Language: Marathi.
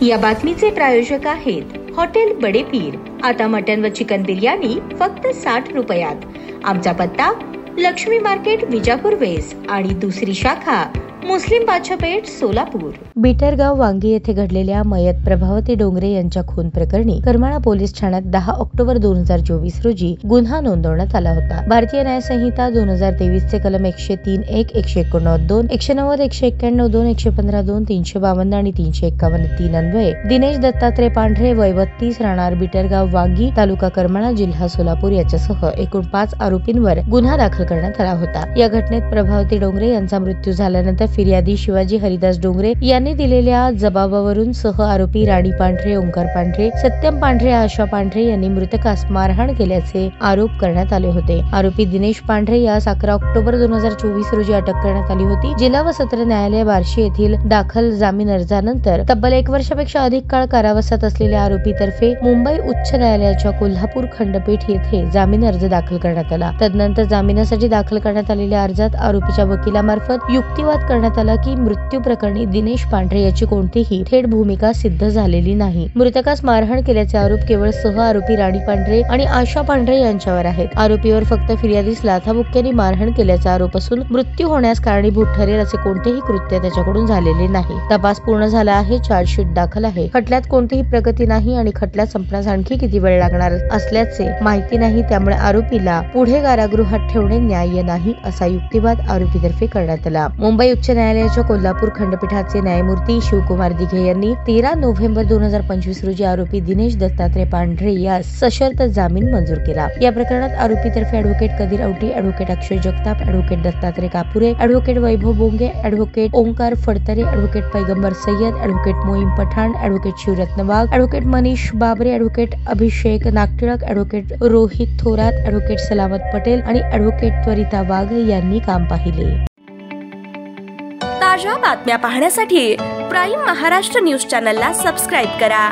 या बातमीचे प्रायोजक आहेत हॉटेल बडे पीर। आता मटन व चिकन बिर्याणी फक्त 60 रुपयात। आमचा पत्ता लक्ष्मी मार्केट विजापूर वेस्ट आणि दुसरी शाखा मुस्लिम बादशाहपेठ सोलापूर। बिटरगाव वांगी येथे घडलेल्या मयत प्रभावती डोंगरे यांच्या खून प्रकरणी करमाळा पोलीस ठाण्यात 10 ऑक्टोबर 2024 रोजी गुन्हा नोंदवण्यात आला होता। भारतीय न्याय संहिता 2023 चे कलम 103(1), 189(2), 190, 191, 2, 115, 2, 352 आणि 351(3) अन्वये दिनेश दत्तात्रय पांढरे वय 32 राहणार बिटरगाव वांगी तालुका करमाळा जिल्हा सोलापूर याच्यासह एकूण 5 आरोपींवर गुन्हा दाखल करण्यात आला होता। या घटनेत प्रभावती डोंगरे यांचा मृत्यू झाल्यानंतर फिर्यादी शिवाजी हरिदास डोंगरे यांनी दिलेल्या जबाबावरून सह आरोपी राणी पांढरे, ओंकार पांढरे, सत्यम पांढरे, आशा पांढरे यांनी मृतकास मारहाण केल्याचे आरोप करण्यात आले होते। आरोपी दिनेश पांढरे यास 11 ऑक्टोबर 2024 रोजी अटक करण्यात आली होती। जिल्हा व सत्र न्यायालय बार्शी येथील दाखल जामीन अर्जानंतर तब्बल 1 वर्षापेक्षा अधिक काळ कारावासात असलेल्या आरोपीतर्फे मुंबई उच्च न्यायालयाच्या कोल्हापूर खंडपीठ येथे जामीन अर्ज दाखल करण्यात आला। तदनंतर जामिनासाठी दाखल करण्यात आलेल्या अर्जात आरोपीच्या वकिलामार्फत युक्तिवाद करण्यात आला की मृत्यू प्रकरणी दिनेश पांढरे याची कोणतीही थेट भूमिका सिद्ध झालेली नाही। मृतकास मारहाण केल्याचे आरोप केवळ सह आरोपी राणी पांढरे आणि आशा पांढरे यांच्यावर आहेत। आरोपीवर फक्त फिर्यादीस लाथाबुक्क्यांनी मारहाण केल्याचा आरोप असून मृत्यू होण्यास कारणीभूत ठरेल असे कोणतेही कृत्य त्याच्याकडून झालेले नाही। तपास पूर्ण झाला आहे, चार्जशीट दाखल आहे। खटल्यात कोणतीही प्रगती नाही आणि खटला संपण्यास आणखी किती वेळ लागणार असल्याचे माहिती नाही, त्यामुळे आरोपीला पुढे कारागृहात ठेवणे न्याय्य नाही असा युक्तिवाद आरोपीतर्फे करण्यात आला। मुंबई उच्च न्यायालयाच्या कोल्हापूर खंडपीठाचे न्यायमूर्ती शिवकुमार दिघे यांनी 13 नोव्हेंबर 2025 रोजी आरोपी दिनेश दत्तात्रय पांढरे यास सशर्त जामीन मंजूर केला। या प्रकरणात आरोपीतर्फे ॲडव्होकेट कदीर औटी, ॲडव्होकेट अक्षय जगताप, ॲडव्होकेट दत्तात्रय कापुरे, ॲडव्होकेट वैभव बोंगे, ॲडव्होकेट ओंकार फडतरे, ॲडव्होकेट पैगंबर सय्यद, ॲडव्होकेट मोईम पठाण, ॲडव्होकेट शिवरत्न वाघ, ॲडव्होकेट मनीष बाबरे, ॲडव्होकेट अभिषेक नागटिळक, ॲडव्होकेट रोहित थोरात, ॲडव्होकेट सलामत पटेल आणि ॲडव्होकेट त्वरिता वाघ यांनी काम पाहिले। ताज्या बातम्या पाहण्यासाठी प्राईम महाराष्ट्र न्यूज चॅनलला सबस्क्राईब करा।